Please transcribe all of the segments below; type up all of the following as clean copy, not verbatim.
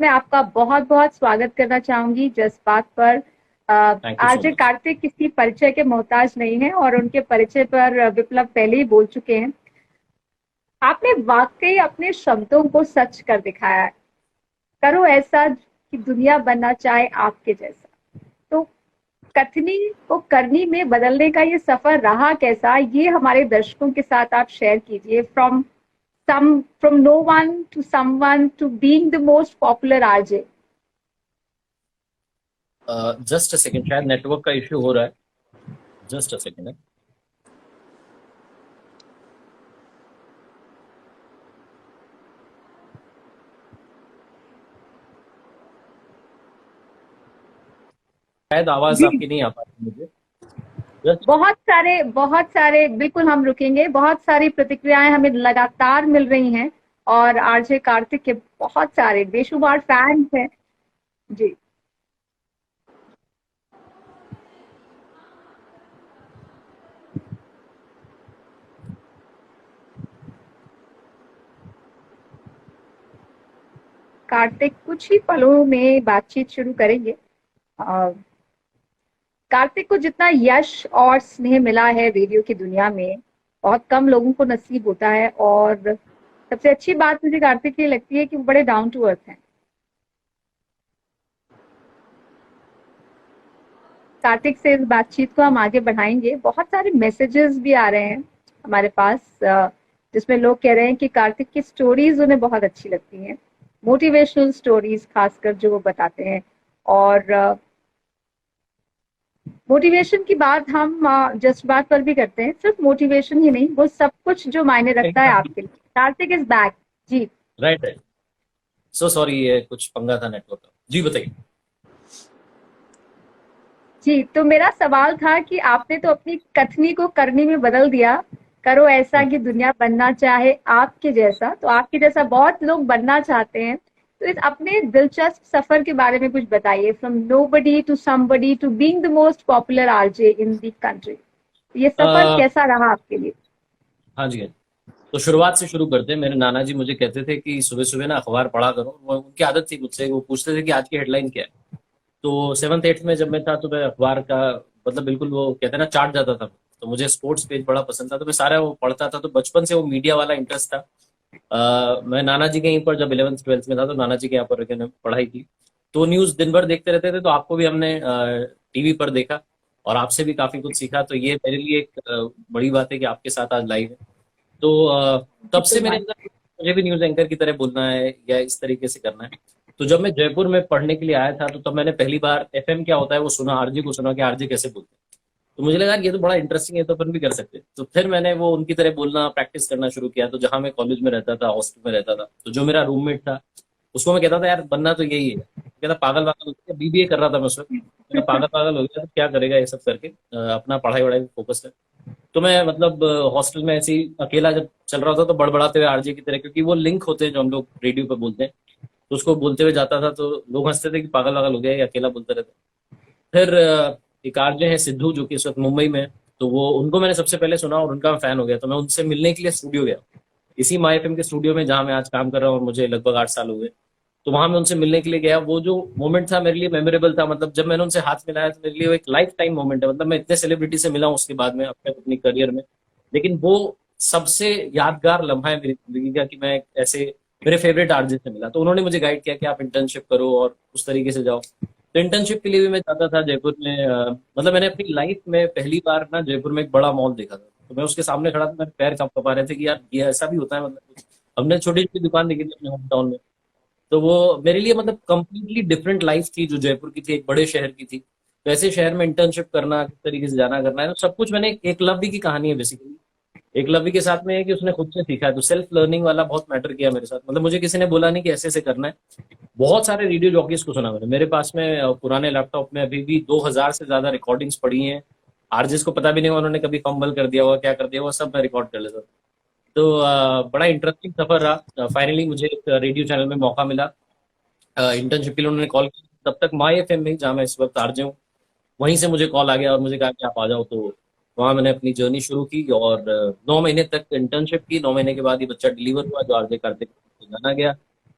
मैं आपका बहुत बहुत स्वागत करना चाहूंगी जज्बात पर। Thank you so RJ much. Kartik किसी परिचय के मोहताज नहीं है और उनके परिचय पर विप्लव पहले ही बोल चुके हैं। आपने वाकई अपने शब्दों को सच कर दिखाया है। करो ऐसा कि दुनिया बनना चाहे आपके जैसा। तो कथनी को करनी में बदलने का ये सफर रहा कैसा, ये हमारे दर्शकों के साथ आप शेयर कीजिए। From no one to someone to being the most popular RJ. Just a second, शायद नेटवर्क का इश्यू हो रहा है। Just a second. शायद आवाज जी, आपकी नहीं आ पा रही मुझे। जस्ट बहुत सारे बिल्कुल हम रुकेंगे। बहुत सारी प्रतिक्रियाएं हमें लगातार मिल रही हैं और आरजे कार्तिक के बहुत सारे बेशुमार फैंस हैं। जी, कार्तिक कुछ ही पलों में बातचीत शुरू करेंगे। अ, कार्तिक को जितना यश और स्नेह मिला है रेडियो की दुनिया में, बहुत कम लोगों को नसीब होता है। और सबसे अच्छी बात मुझे कार्तिक की लगती है कि वो बड़े डाउन टू अर्थ हैं। कार्तिक से इस बातचीत को हम आगे बढ़ाएंगे। बहुत सारे मैसेजेस भी आ रहे हैं हमारे पास, जिसमें लोग कह रहे हैं कि कार्तिक की स्टोरीज उन्हें बहुत अच्छी लगती हैं। मोटिवेशनल स्टोरीज खासकर जो वो बताते हैं। और मोटिवेशन की बात हम जज्बात पर भी करते हैं। सिर्फ मोटिवेशन ही नहीं, वो सब कुछ जो मायने रखता है आपके लिए। Kartik is back. जी, राइट राइट। सो सॉरी, ये कुछ पंगा था नेटवर्क का। जी बताइए। जी, तो मेरा सवाल था कि आपने तो अपनी कथनी को करनी में बदल दिया। करो ऐसा कि दुनिया बनना चाहे आपके जैसा। तो आपके जैसा बहुत लोग बनना चाहते हैं। तो इस अपने दिलचस्प सफर के बारे में कुछ बताइए। From nobody to somebody to being the most popular RJ in the country. ये सफर अ, कैसा रहा आपके लिए? हाँ जी हाँ जी। तो शुरुआत से शुरू करते हैं। मेरे नाना जी मुझे कहते थे कि सुबह सुबह ना अखबार पढ़ा करो। उनकी आदत थी मुझसे, वो पूछते थे कि आज की हेडलाइन क्या है। तो सेवन्थ एट्थ में जब मैं था तो मैं अखबार का मतलब बिल्कुल वो कहते हैं ना चाट जाता था। तो मुझे स्पोर्ट्स पेज बड़ा पसंद था, तो मैं सारा वो पढ़ता था। तो बचपन से वो मीडिया वाला इंटरेस्ट था। मैं नाना जी के यहीं पर जब 11th 12th में था तो नाना जी के यहाँ पर रह के पढ़ाई की। तो न्यूज़ दिन भर देखते रहते थे, तो आपको भी हमने टीवी पर देखा और आपसे भी काफी कुछ सीखा। तो ये मेरे लिए एक बड़ी बात है कि आपके साथ आज लाइव है। तो तब से बिल्कुल मेरे मान। अंदर मुझे भी न्यूज़ एंकर की तरह बोलना है या इस तरीके से करना है। तो जब मैं जयपुर में पढ़ने के लिए आया था तो तब मैंने पहली बार एफएम क्या होता है वो सुना, आरजे को सुना कि आरजे कैसे बोलते हैं। तो मुझे लगा यार ये तो बड़ा इंटरेस्टिंग है, तो अपन भी कर सकते हैं। तो फिर मैंने वो उनकी तरह बोलना प्रैक्टिस करना शुरू किया। तो जहाँ मैं कॉलेज में रहता था, हॉस्टल में रहता था, तो जो मेरा रूममेट था उसको मैं कहता था यार बनना तो यही है। कहता पागल पागल हो गया, बीबीए कर रहा था मैं उस वक्त। कहता पागल पागल हो गया तो क्या करेगा ये सब करके, अपना पढ़ाई वढ़ाई फोकस कर। तो मैं मतलब हॉस्टल में ऐसे ही अकेला जब चल रहा था तो बड़बड़ाते हुए आरजे की तरह, क्योंकि वो लिंक होते हैं जो हम लोग रेडियो पे बोलते हैं, तो उसको बोलते हुए जाता था तो लोग हंसते थे कि पागल पागल हो गया, ये अकेला बोलता रहता है। फिर एक आरजे है सिद्धू जो कि इस वक्त मुंबई में है। तो वो उनको मैंने सबसे पहले सुना और उनका फैन हो गया। तो मैं उनसे मिलने के लिए स्टूडियो गया, इसी माई एफएम के स्टूडियो में जहाँ मैं आज काम कर रहा हूँ, और मुझे लगभग 8 साल हुए। तो वहां मैं उनसे मिलने के लिए गया। वो जो मोमेंट था मेरे लिए मेमोरेबल था। मतलब जब मैंने उनसे हाथ मिलाया तो मेरे लिए वो एक लाइफ टाइम मोमेंट है। मतलब मैं इतने सेलिब्रिटी से मिला हूँ उसके बाद में अपने करियर में, लेकिन वो सबसे यादगार लम्हा है मेरी जिंदगी का कि मैं एक ऐसे मेरे फेवरेट आर्टिस्ट से मिला। तो उन्होंने मुझे गाइड किया कि आप इंटर्नशिप करो और उस तरीके से जाओ। तो इंटर्नशिप के लिए भी मैं जाता था जयपुर में। मतलब मैंने अपनी लाइफ में पहली बार ना जयपुर में एक बड़ा मॉल देखा था। तो मैं उसके सामने खड़ा था, मेरे पैर कांप पा रहे थे कि यार ये ऐसा भी होता है। मतलब कुछ हमने छोटी छोटी दुकान देखी थी अपने होम टाउन में। तो वो मेरे लिए मतलब कंप्लीटली डिफरेंट लाइफ थी जो जयपुर की थी, एक बड़े शहर की थी। तो ऐसे शहर में इंटर्नशिप करना, किस तरीके से जाना करना है, तो सब कुछ मैंने एकलव्य की कहानी है बेसिकली। एकलव्य के साथ में है कि उसने खुद से सीखा है। तो सेल्फ लर्निंग वाला बहुत मैटर किया मेरे साथ। मतलब मुझे किसी ने बोला नहीं कि ऐसे ऐसे करना है। बहुत सारे रेडियो जॉकीज को सुना मैंने। मेरे पास में पुराने लैपटॉप में अभी भी 2000 से ज्यादा रिकॉर्डिंग्स पड़ी हैं। आरजेस को पता भी नहीं हुआ उन्होंने कभी फंबल कर दिया हुआ, क्या कर दिया हुआ, सब मैं रिकॉर्ड कर लेता था। तो बड़ा इंटरेस्टिंग सफर रहा। फाइनली मुझे एक रेडियो चैनल में मौका मिला इंटर्नशिप के लिए। उन्होंने कॉल किया, तब तक माई एफएम में जहाँ मैं इस वक्त आरजे हूँ, वहीं से मुझे कॉल आ गया और मुझे कहा कि आप आ जाओ। तो वहाँ मैंने अपनी जर्नी शुरू की और 9 महीने तक इंटर्नशिप की। 9 महीने के बाद ये बच्चा डिलीवर हुआ जो आरजे कार्तिक को जाना गया।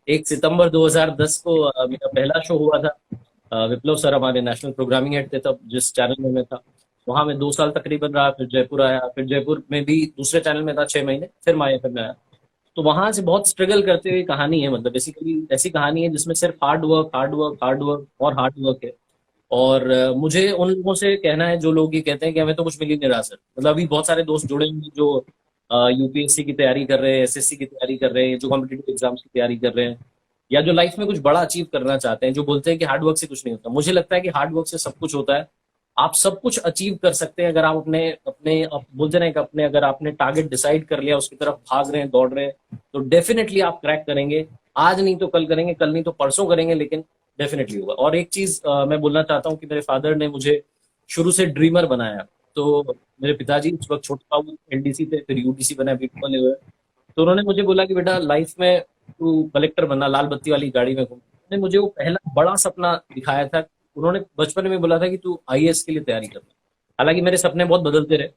1 सितंबर 2010 को मेरा पहला शो हुआ था। विप्लव सर हमारे नेशनल प्रोग्रामिंग हेड थे तब, जिस चैनल में मैं था वहां मैं 2 साल तकरीबन रहा। फिर जयपुर आया, फिर जयपुर में भी दूसरे चैनल में था 6 महीने, फिर माई एफएम में आया। तो वहां से बहुत स्ट्रगल करते हुए कहानी है, मतलब बेसिकली ऐसी कहानी है जिसमें सिर्फ hard work hard work hard work और हार्ड वर्क है। और मुझे उन लोगों से कहना है जो लोग ये कहते हैं कि हमें तो कुछ मिल ही नहीं रहा सर। मतलब अभी बहुत सारे दोस्त जुड़े हैं जो यूपीएससी की तैयारी कर रहे हैं, एसएससी की तैयारी कर रहे हैं, जो कॉम्पिटेटिव एग्जाम्स की तैयारी कर रहे हैं, या जो लाइफ में कुछ बड़ा अचीव करना चाहते हैं, जो बोलते हैं कि हार्ड वर्क से कुछ नहीं होता। मुझे लगता है कि हार्ड वर्क से सब कुछ होता है। आप सब कुछ अचीव कर सकते हैं अगर आप अपने अपने बोलते ना कि अपने अगर आपने टारगेट डिसाइड कर लिया, उसकी तरफ भाग रहे हैं, दौड़ रहे हैं, तो डेफिनेटली आप क्रैक करेंगे। आज नहीं तो कल करेंगे, कल नहीं तो परसों करेंगे, लेकिन डेफिनेटली होगा। और एक चीज मैं बोलना चाहता हूँ कि मेरे फादर ने मुझे शुरू से ड्रीमर बनाया। तो मेरे पिताजी उस वक्त छोटा बाबू एलडीसी थे, फिर यूडीसी बना, बीट वाले हुए। तो उन्होंने मुझे बोला कि बेटा लाइफ में तू कलेक्टर बनना, लाल बत्ती वाली गाड़ी में घूम। उन्होंने मुझे वो पहला बड़ा सपना दिखाया था। उन्होंने बचपन में बोला था कि तू आईएएस के लिए तैयारी करना। हालांकि मेरे सपने बहुत बदलते रहे।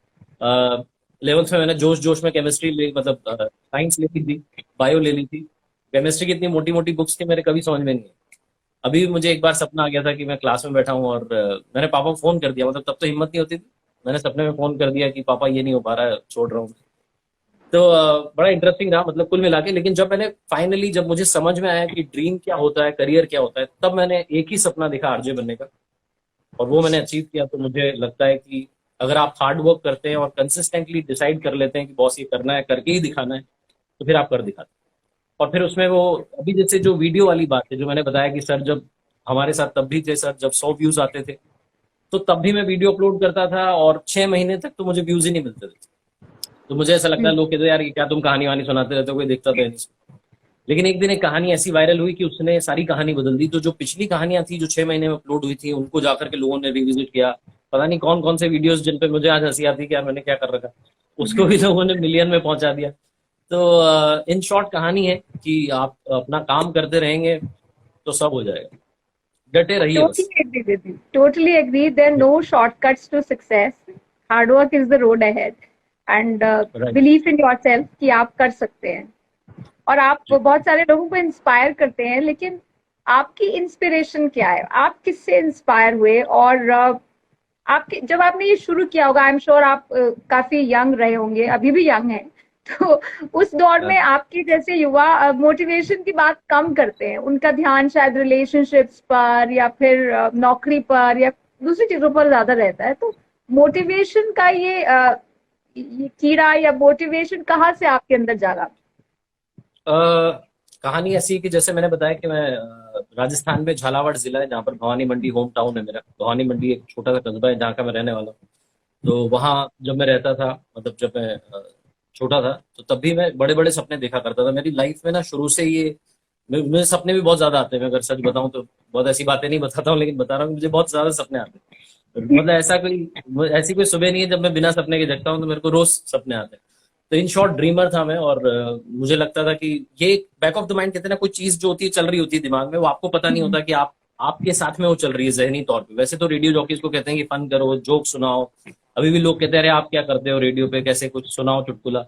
11th में मैंने जोश जोश में केमिस्ट्री ले, मतलब साइंस ले ली थी, बायो ले ली थी। केमिस्ट्री की इतनी मोटी मोटी बुक्स थी, मेरे कभी समझ में नहीं आई। अभी भी मुझे एक बार सपना आ गया था कि मैं क्लास में बैठा हूँ और मैंने पापा को फोन कर दिया, मतलब तब तो हिम्मत नहीं होती थी। मैंने सपने में फोन कर दिया कि पापा ये नहीं हो पा रहा है, छोड़ रहा हूँ। तो बड़ा इंटरेस्टिंग रहा, मतलब कुल मिला के। लेकिन जब मैंने फाइनली, जब मुझे समझ में आया कि ड्रीम क्या होता है, करियर क्या होता है, तब मैंने एक ही सपना देखा, आरजे बनने का। और वो मैंने अचीव किया। तो मुझे लगता है कि अगर आप हार्ड वर्क करते हैं और कंसिस्टेंटली डिसाइड कर लेते हैं कि बॉस ये करना है, करके ही दिखाना है, तो फिर आप कर दिखाते हैं। और फिर उसमें वो, अभी जैसे जो वीडियो वाली बात है जो मैंने बताया कि सर जब हमारे साथ तब भी थे सर, जब 100 व्यूज आते थे तो तब भी मैं वीडियो अपलोड करता था और 6 महीने तक तो मुझे व्यूज ही नहीं मिलते थे। तो मुझे ऐसा लगता है, लोग कहते यार ये क्या तुम कहानी वानी सुनाते रहते हो, कोई देखता तो है नहीं। लेकिन एक दिन एक कहानी ऐसी वायरल हुई कि उसने सारी कहानी बदल दी। तो जो पिछली कहानियां थी जो 6 महीने में अपलोड हुई थी, उनको जाकर के लोगों ने रिविजिट किया। पता नहीं कौन कौन से वीडियोस जिन पे मुझे आज हंसी आती है कि यार मैंने क्या कर रखा, उसको भी लोगों ने मिलियन में पहुंचा दिया। तो इन शॉर्ट कहानी है कि आप अपना काम करते रहेंगे तो सब हो जाएगा, डटे रहिए Totally बस। agree with you. Totally agree. There are no shortcuts to success. Hard work is the road ahead. And right. belief in yourself कि आप कर सकते हैं। और आप जी। बहुत सारे लोगों को इंस्पायर करते हैं, लेकिन आपकी इंस्पिरेशन क्या है? आप किससे इंस्पायर हुए? और आपके जब आपने ये शुरू किया होगा, आई एम श्योर आप काफी यंग रहे होंगे, अभी भी यंग हैं। तो उस दौर में हाँ। आपके जैसे युवा मोटिवेशन की बात कम करते हैं, उनका ध्यान शायद रिलेशनशिप्स पर या फिर नौकरी पर या दूसरी चीजों पर ज्यादा रहता है। तो मोटिवेशन का ये कीड़ा या मोटिवेशन कहाँ से आपके अंदर जागा? कहानी ऐसी है कि जैसे मैंने बताया कि मैं राजस्थान में झालावाड़ जिला है जहाँ पर भवानी मंडी होम टाउन है मेरा। भवानी मंडी एक छोटा सा कस्बा है जहाँ का मैं रहने वाला हूँ। तो वहाँ जब मैं रहता था, मतलब जब मैं छोटा था, तो तब भी मैं बड़े बड़े सपने देखा करता था। मेरी लाइफ में ना शुरू से ये मुझे सपने भी बहुत ज्यादा आते हैं। मैं अगर सच बताऊं तो बहुत ऐसी बातें नहीं बताता हूँ, लेकिन बता रहा हूँ मुझे बहुत ज्यादा सपने आते हैं। मतलब ऐसी कोई सुबह नहीं है जब मैं बिना सपने के जगता हूँ, तो मेरे को रोज सपने आते हैं। तो इन शॉर्ट ड्रीमर था मैं। और मुझे लगता था कि ये बैक ऑफ द माइंड कहते हैं ना, कोई चीज जो होती है चल रही होती है दिमाग में, वो आपको पता नहीं होता कि आप आपके साथ में वो चल रही है जहनी तौर पे। वैसे तो रेडियो जॉकीज को कहते हैं कि फन करो, जोक सुनाओ। अभी भी लोग कहते हैं अरे आप क्या करते हो रेडियो पे, कैसे कुछ सुनाओ चुटकुला।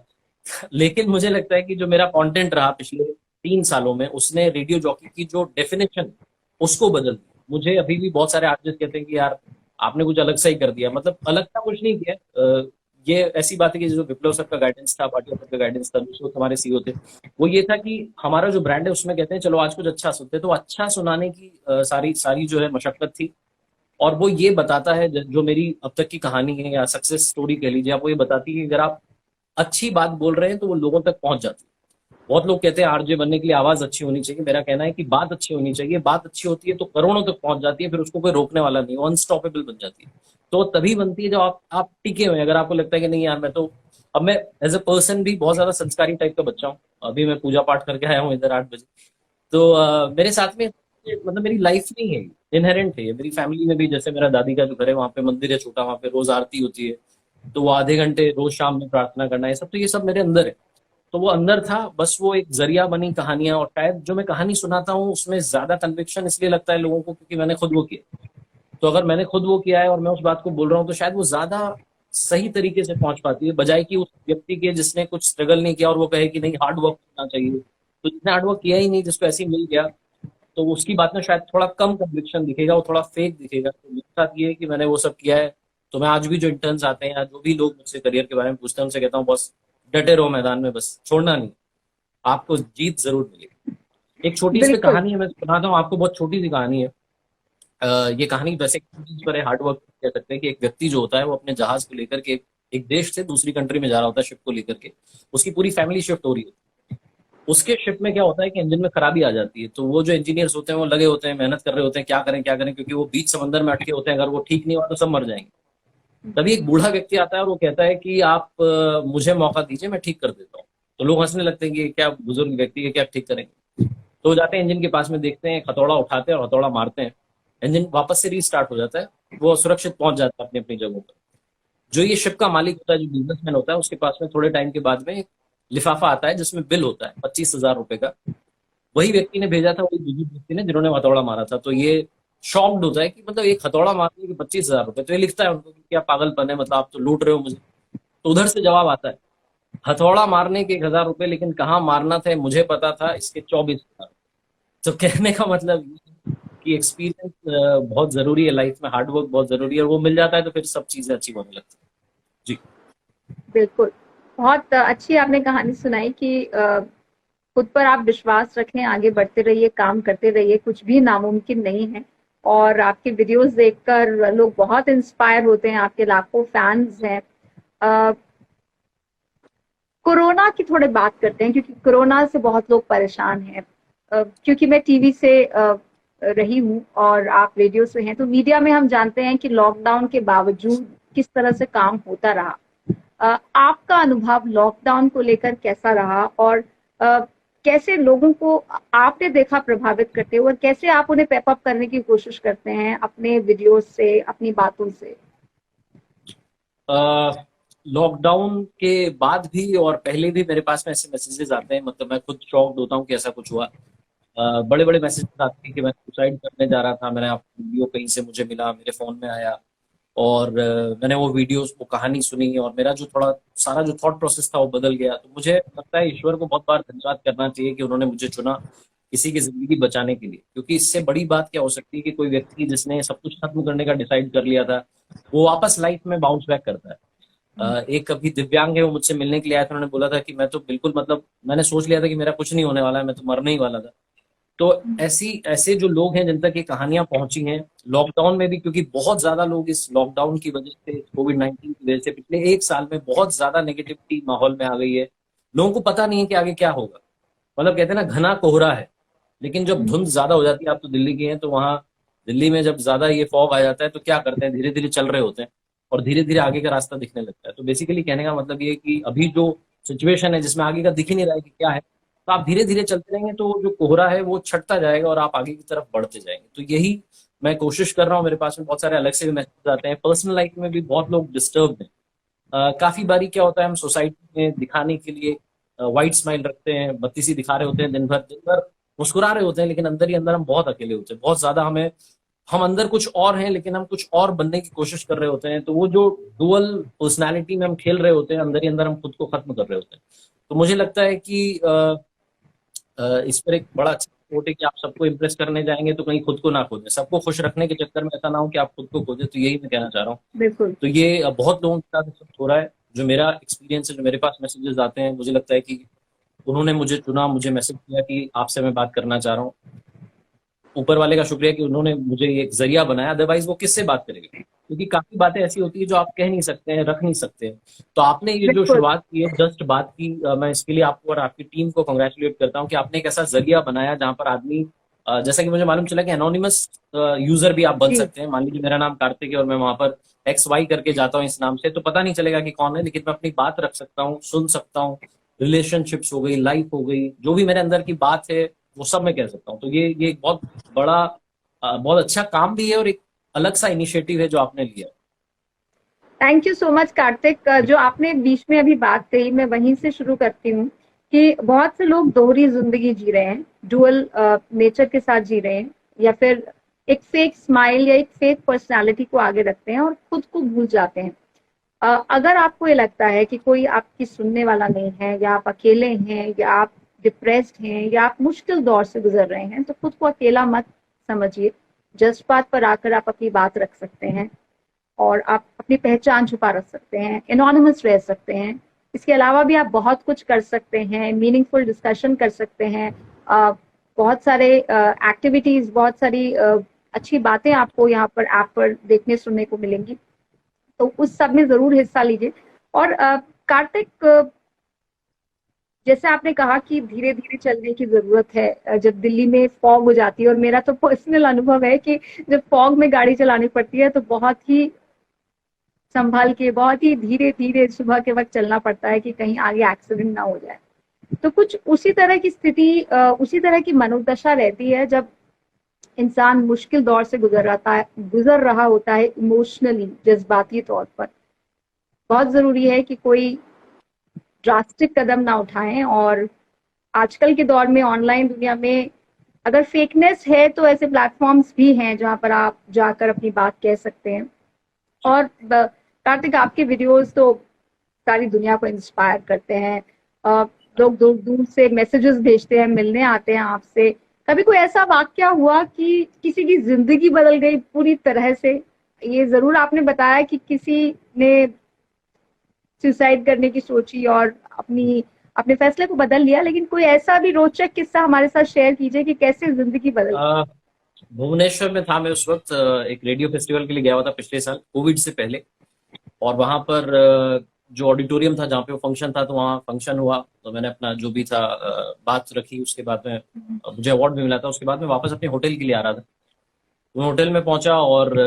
लेकिन मुझे लगता है कि जो मेरा कंटेंट रहा पिछले 3 सालों में, उसने रेडियो जॉकी की जो डेफिनेशन उसको बदल दिया। मुझे अभी भी बहुत सारे आर्टिस्ट कहते हैं कि यार आपने कुछ अलग सा ही कर दिया। मतलब अलग सा कुछ नहीं किया। ये ऐसी बात है कि जो विप्लव सर का गाइडेंस था, भाटिया सर का गाइडेंस था, जो हमारे सीईओ थे, वो ये था कि हमारा जो ब्रांड है उसमें कहते हैं चलो आज कुछ अच्छा सुनते हैं। तो अच्छा सुनाने की सारी सारी जो है मशक्कत थी। और वो ये बताता है, जो मेरी अब तक की कहानी है या सक्सेस स्टोरी कह लीजिए आप, वो ये बताती है कि अगर आप अच्छी बात बोल रहे हैं तो वो लोगों तक पहुंच जाती है। बहुत लोग कहते हैं आरजे बनने के लिए आवाज अच्छी होनी चाहिए। मेरा कहना है कि बात अच्छी होनी चाहिए। बात अच्छी होती है तो करोड़ों तक पहुंच जाती है, फिर उसको कोई रोकने वाला नहीं, वो अनस्टॉपेबल बन जाती है। तो तभी बनती है जब आप टिके हुए हैं। अगर आपको लगता है कि नहीं यार मैं तो, अब मैं एज ए पर्सन भी बहुत ज्यादा संस्कारी टाइप का बच्चा हूँ। अभी मैं पूजा पाठ करके आया हूँ इधर 8 बजे। तो मेरे साथ में मतलब मेरी लाइफ में ही है, इनहेरेंट है ये। मेरी फैमिली में भी, जैसे मेरा दादी का जो घर है वहाँ पे मंदिर है छोटा, वहाँ पे रोज आरती होती है। तो वो आधे घंटे रोज शाम में प्रार्थना करना, ये सब तो ये सब मेरे अंदर है। तो वो अंदर था, बस वो एक जरिया बनी कहानियां। और शायद जो मैं कहानी सुनाता हूँ उसमें ज्यादा कन्विक्शन इसलिए लगता है लोगों को क्योंकि मैंने खुद वो किया। तो अगर मैंने खुद वो किया है और मैं उस बात को बोल रहा हूँ तो शायद वो ज्यादा सही तरीके से पहुंच पाती है, बजाय कि उस व्यक्ति के जिसने कुछ स्ट्रगल नहीं किया और वो कहे कि नहीं हार्ड वर्क करना चाहिए, तो जिसने हार्डवर्क किया ही नहीं, जिसको ऐसे ही मिल गया, तो उसकी बात में शायद थोड़ा कम कन्विक्शन दिखेगा, वो थोड़ा फेक दिखेगा। तो मेरे साथ ये है कि मैंने वो सब किया है। तो मैं आज भी जो इंटर्न्स आते हैं या जो भी लोग मुझसे करियर के बारे में पूछते हैं, उनसे कहता हूँ बस डटे रहो मैदान में, बस छोड़ना नहीं, आपको जीत जरूर मिलेगी। एक छोटी सी बिल्कुल। कहानी है, मैं सुनाता हूँ आपको, बहुत छोटी सी कहानी है। ये कहानी वैसे चीज पर है, हार्डवर्क कह सकते हैं कि एक व्यक्ति जो होता है वो अपने जहाज को लेकर के एक देश से दूसरी कंट्री में जा रहा होता है शिप को लेकर के। उसकी पूरी फैमिली शिफ्ट हो रही है। उसके शिप में क्या होता है कि इंजन में खराबी आ जाती है, तो वो जो इंजीनियर्स होते हैं वो लगे होते हैं, मेहनत कर रहे होते हैं, क्या करें क्या करें, क्योंकि वो बीच समंदर में अटके होते हैं, अगर वो ठीक नहीं हुआ तो सब मर जाएंगे। तभी एक बूढ़ा व्यक्ति आता है और वो कहता है कि आप मुझे मौका दीजिए, मैं ठीक कर देता हूँ। तो लोग हंसने लगते हैं कि ये क्या बुजुर्ग व्यक्ति है, क्या ठीक करेंगे। तो वो जाते हैं इंजन के पास में, देखते हैं, हथौड़ा उठाते हैं और हथौड़ा मारते हैं, इंजन वापस से रीस्टार्ट हो जाता है। वो सुरक्षित पहुंच जाता है अपनी अपनी जगहों पर। जो ये शिप का मालिक होता है, जो बिजनेसमैन होता है, उसके पास में थोड़े टाइम के बाद में एक लिफाफा आता है जिसमें बिल होता है 25,000 रुपए का। वही व्यक्ति ने भेजा था, वही बुजुर्ग व्यक्ति ने जिन्होंने हथौड़ा मारा था। तो ये शॉक्ड होता है कि मतलब एक हथौड़ा मारने के 25,000 रुपए, तो ये लिखता है उनको कि क्या पागलपन है, मतलब आप तो लूट रहे हो मुझे। तो उधर से जवाब आता है, हथौड़ा मारने के 1,000 रुपए, लेकिन कहाँ मारना था मुझे पता था, इसके 24,000। तो कहने का मतलब ये है कि एक्सपीरियंस बहुत जरूरी है लाइफ में, हार्डवर्क बहुत जरूरी है, और वो मिल जाता है तो फिर सब चीजें अच्छी होने लगती है। जी। बिल्कुल। बहुत अच्छी आपने कहानी सुनाई कि खुद पर आप विश्वास रखें, आगे बढ़ते रहिए, काम करते रहिए, कुछ भी नामुमकिन नहीं है। और आपके वीडियोस देखकर लोग बहुत इंस्पायर होते हैं, आपके लाखों फैंस हैं। अ, कोरोना की थोड़े बात करते हैं, क्योंकि कोरोना से बहुत लोग परेशान हैं। क्योंकि मैं टीवी से रही हूँ और आप रेडियो से हैं, तो मीडिया में हम जानते हैं कि लॉकडाउन के बावजूद किस तरह से काम होता रहा। आपका अनुभव लॉकडाउन को लेकर कैसा रहा, और कैसे लोगों को आपने देखा प्रभावित करते हुए, और कैसे आप उन्हें पेप अप करने की कोशिश करते हैं अपने वीडियोस से, अपनी बातों से? लॉकडाउन के बाद भी और पहले भी मेरे पास में ऐसे मैसेजेस आते हैं, मतलब मैं खुद शॉक्ड होता हूँ कि ऐसा कुछ हुआ। बड़े बड़े मैसेजेस आते हैं कि मैं सुसाइड करने जा रहा था, मैंने आपको वीडियो कहीं से मुझे मिला, मेरे फोन में आया, और मैंने वो वीडियोस, वो कहानी सुनी, और मेरा जो थोड़ा सारा जो थॉट प्रोसेस था वो बदल गया। तो मुझे लगता है ईश्वर को बहुत बार धन्यवाद करना चाहिए कि उन्होंने मुझे चुना किसी की जिंदगी बचाने के लिए, क्योंकि इससे बड़ी बात क्या हो सकती है कि कोई व्यक्ति जिसने सब कुछ खत्म करने का डिसाइड कर लिया था, वो वापस लाइफ में बाउंस बैक करता है। एक अभी दिव्यांग है, वो मुझसे मिलने के लिए आया था, उन्होंने बोला था कि मैं तो बिल्कुल, मतलब मैंने सोच लिया था कि मेरा कुछ नहीं होने वाला है, मैं तो मरने ही वाला था। तो ऐसी ऐसे जो लोग हैं जिन तक ये कहानियां पहुंची हैं लॉकडाउन में भी, क्योंकि बहुत ज्यादा लोग इस लॉकडाउन की वजह से, कोविड-19 की वजह से पिछले एक साल में बहुत ज्यादा नेगेटिविटी माहौल में आ गई है। लोगों को पता नहीं है कि आगे क्या होगा। मतलब कहते हैं ना, घना कोहरा है, लेकिन जब धुंध ज्यादा हो जाती है, आप तो दिल्ली के हैं, तो वहां दिल्ली में जब ज्यादा ये फॉग आ जाता है तो क्या करते हैं, धीरे धीरे चल रहे होते हैं और धीरे धीरे आगे का रास्ता दिखने लगता है। तो बेसिकली कहने का मतलब ये है कि अभी जो सिचुएशन है जिसमें आगे का दिख ही नहीं रहा है कि क्या है, तो आप धीरे धीरे चलते रहेंगे तो वो जो कोहरा है वो छटता जाएगा और आप आगे की तरफ बढ़ते जाएंगे। तो यही मैं कोशिश कर रहा हूँ। मेरे पास में बहुत सारे अलग से भी मैसेज आते हैं, पर्सनल लाइफ में भी बहुत लोग डिस्टर्ब हैं। काफी बारी क्या होता है, हम सोसाइटी में दिखाने के लिए वाइट स्माइल रखते हैं, बत्ती सी दिखा रहे होते हैं, दिन भर मुस्कुरा रहे होते हैं, लेकिन अंदर ही अंदर हम बहुत अकेले होते हैं, बहुत ज्यादा हमें, हम अंदर कुछ और हैं लेकिन हम कुछ और बनने की कोशिश कर रहे होते हैं। तो वो जो डुअल पर्सनालिटी में हम खेल रहे होते हैं, अंदर ही अंदर हम खुद को खत्म कर रहे होते हैं। तो मुझे लगता है कि इस पर एक बड़ा अच्छा कोट है कि आप सबको इम्प्रेस करने जाएंगे तो कहीं खुद को ना खोजें, सबको खुश रखने के चक्कर में ऐसा ना हो कि आप खुद को खोजें। तो यही मैं कहना चाह रहा हूँ। बिल्कुल। तो ये बहुत लोगों के साथ इस वक्त हो रहा है। जो मेरा एक्सपीरियंस है, जो मेरे पास मैसेजेस आते हैं, मुझे लगता है कि उन्होंने मुझे चुना, मुझे मैसेज किया कि आपसे मैं बात करना चाह रहा हूँ। ऊपर वाले का शुक्रिया कि उन्होंने मुझे ये एक जरिया बनाया, अदरवाइज वो किससे बात करेगा, क्योंकि काफी बातें ऐसी होती है जो आप कह नहीं सकते हैं, रख नहीं सकते हैं। तो आपने ये जो बिल्कुल। शुरुआत की है, जस्ट बात की, मैं इसके लिए आपको और आपकी टीम को कंग्रेचुलेट करता हूँ कि आपने एक ऐसा जरिया बनाया जहां पर आदमी, जैसा कि मुझे मालूम चला कि एनोनिमस यूजर भी आप बन जी। सकते हैं। मान लीजिए मेरा नाम कार्तिक है और मैं वहां पर XY करके जाता हूँ इस नाम से, तो पता नहीं चलेगा कि कौन है, लेकिन मैं अपनी बात रख सकता हूँ, सुन सकता हूँ। रिलेशनशिप्स हो गई, लाइफ हो गई, जो भी मेरे अंदर की बात है वो सब मैं कह सकता हूँ। तो ये एक बहुत बड़ा, बहुत अच्छा काम भी है और एक अलग सा इनिशिएटिव है जो आपने लिया thank you so much Kartik. जो आपने बीच में अभी बात कही, मैं वहीं से शुरू करती हूँ कि बहुत से लोग दोहरी जिंदगी जी रहे हैं, डुअल नेचर के साथ जी रहे हैं, या फिर एक फेक स्माइल या एक फेक पर्सनालिटी को आगे रखते हैं और खुद को भूल जाते हैं। अगर आपको ये लगता है कि कोई आपकी सुनने वाला नहीं है, या आप अकेले हैं, या आप डिप्रेस्ड हैं या आप मुश्किल दौर से गुजर रहे हैं, तो खुद को अकेला मत समझिए। जज्बात पर आकर आप अपनी बात रख सकते हैं और आप अपनी पहचान छुपा रख सकते हैं, एनोनिमस रह सकते हैं। इसके अलावा भी आप बहुत कुछ कर सकते हैं, मीनिंगफुल डिस्कशन कर सकते हैं, बहुत सारे एक्टिविटीज, बहुत सारी अच्छी बातें आपको यहाँ पर ऐप पर देखने सुनने को मिलेंगी, तो उस सब में जरूर हिस्सा लीजिए। और कार्तिक, जैसे आपने कहा कि धीरे धीरे चलने की जरूरत है, जब दिल्ली में फॉग हो जाती है, और मेरा तो पर्सनल अनुभव है कि जब फॉग में गाड़ी चलानी पड़ती है तो बहुत ही संभाल के, बहुत ही धीरे धीरे सुबह के वक्त चलना पड़ता है कि कहीं आगे एक्सीडेंट ना हो जाए। तो कुछ उसी तरह की स्थिति, उसी तरह की मनोदशा रहती है जब इंसान मुश्किल दौर से गुजर रहा होता है, इमोशनली, जज्बाती तौर पर। बहुत जरूरी है कि कोई ड्रास्टिक कदम ना उठाएं। और आजकल के दौर में, ऑनलाइन दुनिया में, अगर फेकनेस है तो ऐसे प्लेटफॉर्म्स भी हैं जहां पर आप जाकर अपनी बात कह सकते हैं। और कार्तिक, आपके वीडियोस तो सारी दुनिया को इंस्पायर करते हैं। लोग दूर दूर से मैसेजेस भेजते हैं, मिलने आते हैं आपसे। कभी कोई ऐसा वाक्या हुआ कि किसी की जिंदगी बदल गई पूरी तरह से? ये जरूर आपने बताया कि किसी ने सुसाइड करने की सोची और अपने फैसले को बदल लिया, लेकिन कोई ऐसा भी रोचक किस्सा हमारे साथ शेयर कीजिए कि कैसे जिंदगी बदल गई। भुवनेश्वर में था मैं उस वक्त, एक रेडियो फेस्टिवल के लिए गया हुआ था पिछले साल, कोविड से पहले। और वहां पर जो ऑडिटोरियम था जहाँ पे वो फंक्शन था, तो वहाँ फंक्शन हुआ, तो मैंने अपना जो भी था बात रखी। उसके बाद में मुझे अवार्ड भी मिला था। उसके बाद में वापस अपने होटल के लिए आ रहा था, तो मैं होटल में पहुंचा और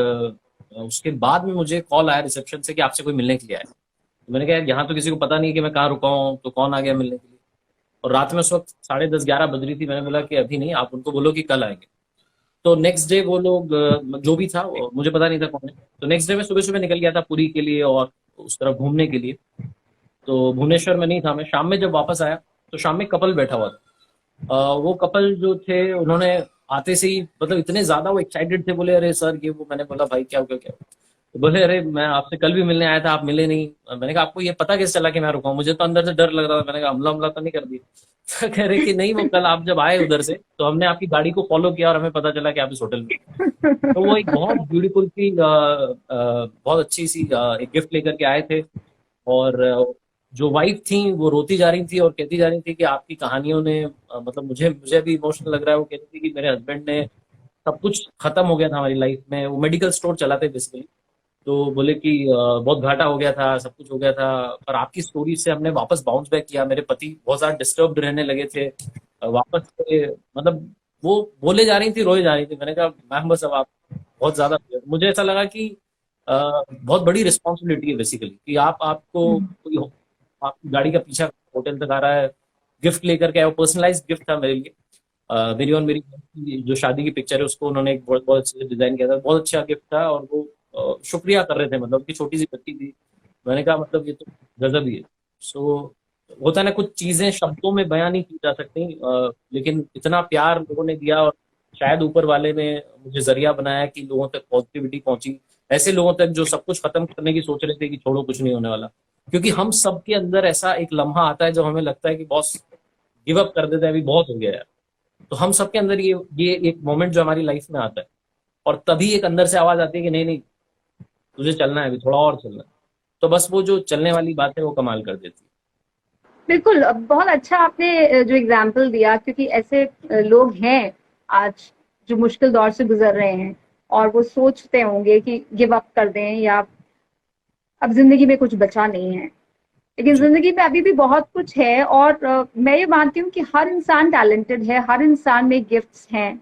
उसके बाद में मुझे कॉल आया रिसेप्शन से कि आपसे कोई मिलने के लिए आया। तो मैंने कहा यहाँ तो किसी को पता नहीं कि मैं कहाँ रुका हूँ, तो कौन आ गया मिलने के लिए। और रात में उस वक्त 10:30-11 बज रही थी। मैंने बोला कि अभी नहीं, आप उनको बोलो कि कल आएंगे। तो नेक्स्ट डे वो लोग, जो भी था मुझे पता नहीं था कौन है। तो नेक्स्ट डे मैं सुबह सुबह निकल गया था पुरी के लिए और उस तरफ घूमने के लिए। तो भुवनेश्वर में नहीं था मैं। शाम में जब वापस आया तो शाम में कपल बैठा हुआ था। वो कपल जो थे, उन्होंने आते से ही मतलब इतने ज्यादा वो एक्साइटेड थे, बोले अरे सर ये वो। मैंने बोला भाई क्या हो गया, क्या हो गया? तो बोले अरे मैं आपसे कल भी मिलने आया था, आप मिले नहीं। मैंने कहा आपको ये पता कैसे चला कि मैं रुका हूँ? मुझे तो अंदर से डर लग रहा था। मैंने कहा हमला हमला तो नहीं कर दिया? तो कह रहे कि नहीं, वो कल आप जब आए उधर से तो हमने आपकी गाड़ी को फॉलो किया और हमें पता चला कि आप इस होटल में। तो वो एक बहुत ब्यूटीफुल सी, बहुत अच्छी सी एक गिफ्ट लेकर के आए थे। और जो वाइफ थी वो रोती जा रही थी और कहती जा रही थी कि आपकी कहानियों ने, मतलब मुझे मुझे अभी इमोशनल लग रहा है। वो कहती थी कि मेरे हस्बैंड ने, सब कुछ खत्म हो गया था हमारी लाइफ में। वो मेडिकल स्टोर चलाते बेसिकली। तो बोले कि बहुत घाटा हो गया था, सब कुछ हो गया था, पर आपकी स्टोरी से हमने वापस बाउंस बैक किया। मेरे पति बहुत ज्यादा डिस्टर्ब्ड रहने लगे थे, वापस से मतलब वो बोले जा रही थी, रोए जा रही थी। मैंने कहा मैम बस अब आप बहुत ज्यादा, मुझे ऐसा लगा कि बहुत बड़ी रिस्पॉन्सिबिलिटी है बेसिकली कि आपको कोई आपकी गाड़ी का पीछा होटल तक आ रहा है, गिफ्ट लेकर के आया। वो पर्सनलाइज गिफ्ट था मेरे लिए। मेरी और मेरी बहन की जो शादी की पिक्चर है उसको उन्होंने एक बहुत बहुत अच्छे से डिजाइन किया था। बहुत अच्छा गिफ्ट था और वो शुक्रिया कर रहे थे, मतलब उनकी छोटी सी बच्ची थी। मैंने कहा मतलब ये तो गजब ही है। सो होता है ना, कुछ चीजें शब्दों में बयां नहीं की जा सकती, लेकिन इतना प्यार लोगों ने दिया और शायद ऊपर वाले ने मुझे जरिया बनाया कि लोगों तक पॉजिटिविटी पहुंची। ऐसे लोगों तक जो सब कुछ खत्म करने की सोच रहे थे कि छोड़ो कुछ नहीं होने वाला। क्योंकि हम सब के अंदर ऐसा एक लम्हा आता है जब हमें लगता है कि बॉस गिव अप कर देते हैं, अभी बहुत हो गया यार। तो हम सबके अंदर ये एक मोमेंट जो हमारी लाइफ में आता है, और तभी एक अंदर से आवाज आती है कि नहीं नहीं, तुझे चलना है, अभी थोड़ा और चलना है। तो बस वो जो चलने वाली बात है वो कमाल कर देती है। बिल्कुल, बहुत अच्छा आपने जो एग्जाम्पल दिया, क्योंकि ऐसे लोग हैं आज जो मुश्किल दौर से गुजर रहे हैं और वो सोचते होंगे कि गिव अप कर दें या अब जिंदगी में कुछ बचा नहीं है। लेकिन जी जिंदगी में अभी भी बहुत कुछ है। और मैं ये मानती हूँ कि हर इंसान टैलेंटेड है, हर इंसान में गिफ्ट्स हैं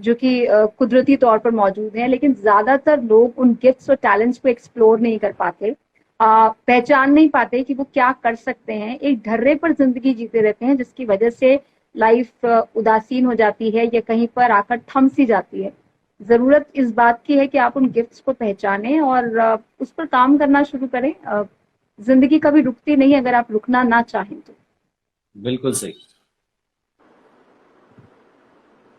जो कि कुदरती तौर पर मौजूद हैं, लेकिन ज्यादातर लोग उन गिफ्ट्स और टैलेंट्स को एक्सप्लोर नहीं कर पाते, पहचान नहीं पाते कि वो क्या कर सकते हैं। एक ढर्रे पर जिंदगी जीते रहते हैं जिसकी वजह से लाइफ उदासीन हो जाती है या कहीं पर आकर थम सी जाती है। जरूरत इस बात की है कि आप उन गिफ्ट्स को पहचानें और उस पर काम करना शुरू करें। जिंदगी कभी रुकती नहीं अगर आप रुकना ना चाहें तो। बिल्कुल सही।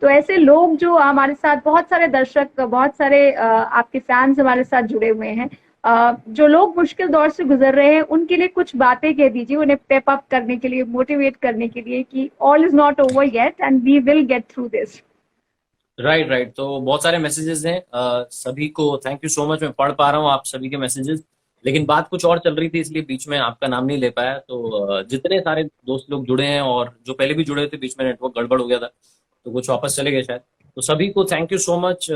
तो ऐसे लोग जो हमारे साथ, बहुत सारे दर्शक, बहुत सारे आपके फैंस हमारे साथ जुड़े हुए हैं, जो लोग मुश्किल दौर से गुजर रहे हैं उनके लिए कुछ बातें कह दीजिए, उन्हें पेप अप करने के लिए, मोटिवेट करने के लिए कि all is not over yet and we will get through this. Right right, तो बहुत सारे मैसेजेस हैं, सभी को थैंक यू सो मच। मैं पढ़ पा रहा हूँ आप सभी के मैसेजेस, लेकिन बात कुछ और चल रही थी इसलिए बीच में आपका नाम नहीं ले पाया। तो जितने सारे दोस्त लोग जुड़े हैं और जो पहले भी जुड़े थे, बीच में नेटवर्क गड़बड़ हो गया था तो कुछ वापस चले गए शायद। तो सभी को thank you so much,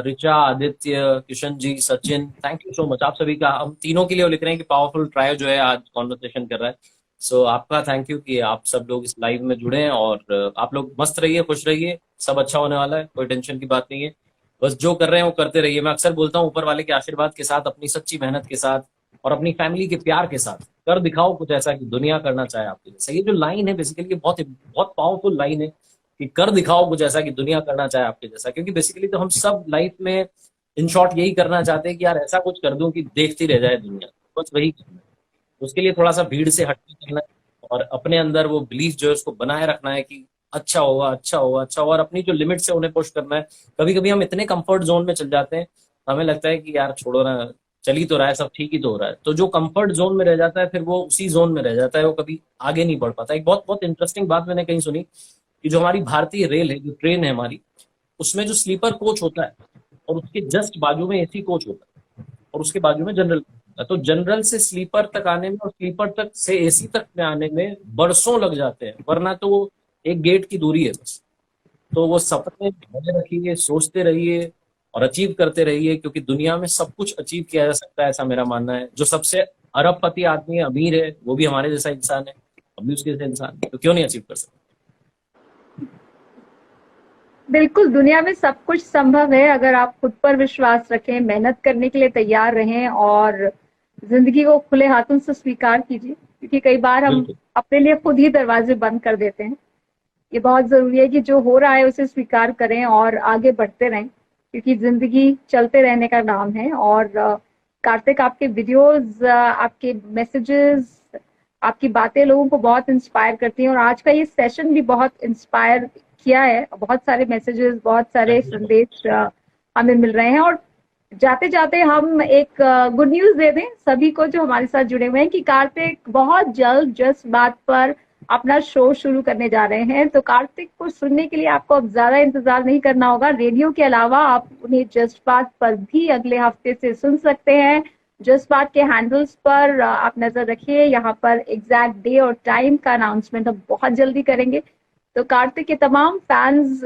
Richa, Aditya, Kishan ji, Sachin, thank you so much आप सभी का। हम तीनों के लिए वो लिख रहे हैं कि पावरफुल ट्रायो जो है आज कॉन्वर्सेशन कर रहा है। सो आपका थैंक यू कि आप सब लोग इस लाइव में जुड़े हैं, और आप लोग मस्त रहिए, खुश रहिए, सब अच्छा होने वाला है, कोई टेंशन की बात नहीं है। बस जो कर रहे हैं वो करते रहिए। मैं अक्सर बोलता हूँ ऊपर वाले के आशीर्वाद के साथ, अपनी सच्ची मेहनत के साथ और अपनी फैमिली के प्यार के साथ कर दिखाओ कुछ ऐसा कि दुनिया करना चाहे आपके जैसा। ये जो लाइन है बेसिकली बहुत बहुत पावरफुल लाइन है कि कर दिखाओ कुछ ऐसा कि दुनिया करना चाहे आपके जैसा, क्योंकि बेसिकली तो हम सब लाइफ में इन शॉर्ट यही करना चाहते हैं कि यार ऐसा कुछ कर दूं कि देखती रह जाए दुनिया, बस वही करना है। उसके लिए थोड़ा सा भीड़ से हटके करना है और अपने अंदर वो बिलीफ जो है उसको बनाए रखना है कि अच्छा होगा, अच्छा होगा, अच्छा होगा, और अपनी जो लिमिट है उन्हें पुश करना है। कभी कभी हम इतने कंफर्ट जोन में चल जाते हैं, हमें लगता है कि यार छोड़ो ना, चल ही तो रहा है, सब ठीक ही तो हो रहा है। तो जो कंफर्ट जोन में रह जाता है फिर वो उसी जोन में रह जाता है, वो कभी आगे नहीं बढ़ पाता। एक बहुत बहुत इंटरेस्टिंग बात मैंने कहीं सुनी कि जो हमारी भारतीय रेल है, जो ट्रेन है हमारी, उसमें जो स्लीपर कोच होता है और उसके जस्ट बाजू में एसी कोच होता है और उसके बाजू में जनरल। तो जनरल से स्लीपर तक आने में और स्लीपर तक से एसी तक में आने में बरसों लग जाते हैं, वरना तो वो एक गेट की दूरी है बस। तो वो सपने बने रखिए, सोचते रहिए और अचीव करते रहिए, क्योंकि दुनिया में सब कुछ अचीव किया जा सकता है, ऐसा मेरा मानना है। जो सबसे अरबपति आदमी है, अमीर है, वो भी हमारे जैसा इंसान है, हम भी उसके जैसा इंसान है, तो क्यों नहीं अचीव कर सकते। बिल्कुल, दुनिया में सब कुछ संभव है अगर आप खुद पर विश्वास रखें, मेहनत करने के लिए तैयार रहें और जिंदगी को खुले हाथों से स्वीकार कीजिए, क्योंकि कई बार हम बिल्कुल अपने लिए खुद ही दरवाजे बंद कर देते हैं। ये बहुत जरूरी है कि जो हो रहा है उसे स्वीकार करें और आगे बढ़ते रहें, क्योंकि जिंदगी चलते रहने का नाम है। और कार्तिक, आपके वीडियोस, आपके मैसेजेस, आपकी बातें लोगों को बहुत इंस्पायर करती हैं और आज का ये सेशन भी बहुत इंस्पायर किया है। बहुत सारे मैसेजेस, बहुत सारे थैंक यू सो मच। संदेश हमें मिल रहे हैं। और जाते जाते हम एक गुड न्यूज दे दें सभी को जो हमारे साथ जुड़े हुए हैं कि कार्तिक बहुत जल्द जस्ट बात पर अपना शो शुरू करने जा रहे हैं। तो कार्तिक को सुनने के लिए आपको अब ज्यादा इंतजार नहीं करना होगा। रेडियो के अलावा आप उन्हें जस्ट बात पर भी अगले हफ्ते से सुन सकते हैं। जस्ट बात के हैंडल्स पर आप नजर रखिए, यहाँ पर एग्जैक्ट डे और टाइम का अनाउंसमेंट हम बहुत जल्दी करेंगे। तो कार्तिक के तमाम फैंस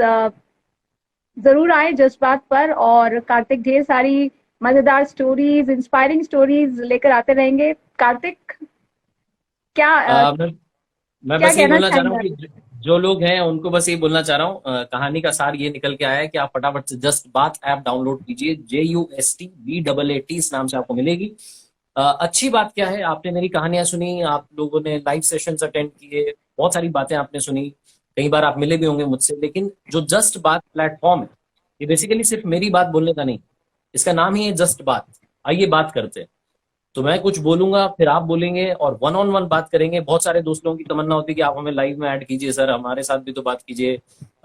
जरूर आए जज्बात पर, और कार्तिक ढेर सारी मजेदार स्टोरीज, इंस्पायरिंग स्टोरीज लेकर आते रहेंगे। कार्तिक, क्या मैं मैं क्या बस यही कहना बोलना चाह रहा चाहेंगे हूँ आप? कि जो लोग हैं उनको बस यही बोलना चाह रहा हूँ, कहानी का सार ये निकल के आया है कि आप फटाफट से जस्ट बात ऐप डाउनलोड कीजिए, JUSTBAAT इस नाम से आपको मिलेगी। अच्छी बात क्या है, आपने मेरी कहानियां सुनी, आप लोगों ने लाइव सेशंस अटेंड किए, बहुत सारी बातें आपने सुनी, कई बार आप मिले भी होंगे मुझसे, लेकिन जो जस्ट बात प्लेटफॉर्म है, ये बेसिकली सिर्फ मेरी बात बोलने का नहीं, इसका नाम ही है जस्ट बात। आइए बात करते हैं। तो मैं कुछ बोलूंगा, फिर आप बोलेंगे और वन ऑन वन बात करेंगे। बहुत सारे दोस्तों की तमन्ना होती है कि आप हमें लाइव में ऐड कीजिए सर, हमारे साथ भी तो बात कीजिए,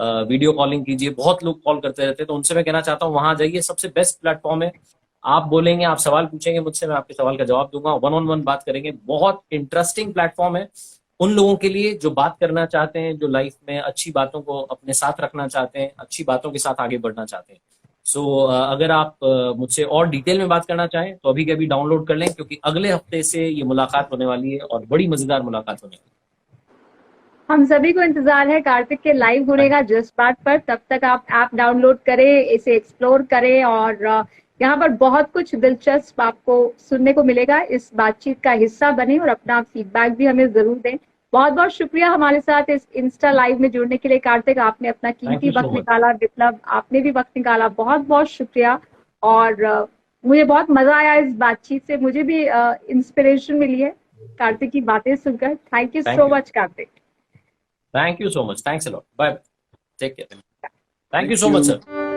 वीडियो कॉलिंग कीजिए। बहुत लोग कॉल करते रहते हैं, तो उनसे मैं कहना चाहता हूँ वहां जाइए, सबसे बेस्ट प्लेटफॉर्म है। आप बोलेंगे, आप सवाल पूछेंगे मुझसे, मैं आपके सवाल का जवाब दूंगा, वन ऑन वन बात करेंगे। बहुत इंटरेस्टिंग प्लेटफॉर्म है उन लोगों के लिए जो बात करना चाहते हैं, जो लाइफ में अच्छी बातों को अपने साथ रखना चाहते हैं, अच्छी बातों के साथ आगे बढ़ना चाहते हैं। सो अगर आप मुझसे और डिटेल में बात करना चाहें तो अभी के अभी डाउनलोड कर लें, क्योंकि अगले हफ्ते से ये मुलाकात होने वाली है और बड़ी मजेदार मुलाकात होने वाली हम सभी को इंतजार है कार्तिक के लाइव है। होने का जस्ट बात पर। तब तक आप ऐप डाउनलोड करें, इसे एक्सप्लोर करें और यहाँ पर बहुत कुछ दिलचस्प आपको सुनने को मिलेगा। इस बातचीत का हिस्सा बने और अपना फीडबैक भी हमें जरूर दें। बहुत बहुत शुक्रिया हमारे साथ इस इंस्टा लाइव में जुड़ने के लिए कार्तिक। आपने अपना थैंक कीमती यू सो वक्त मच। निकाला, विप्लव आपने भी वक्त निकाला, बहुत बहुत शुक्रिया। और मुझे बहुत मजा आया इस बातचीत से, मुझे भी इंस्पिरेशन मिली है कार्तिक की बातें सुनकर। Thank you thank so you, much Kartik. Thank you so much, thanks a lot, bye, take care, thank you Thank so much you. Sir.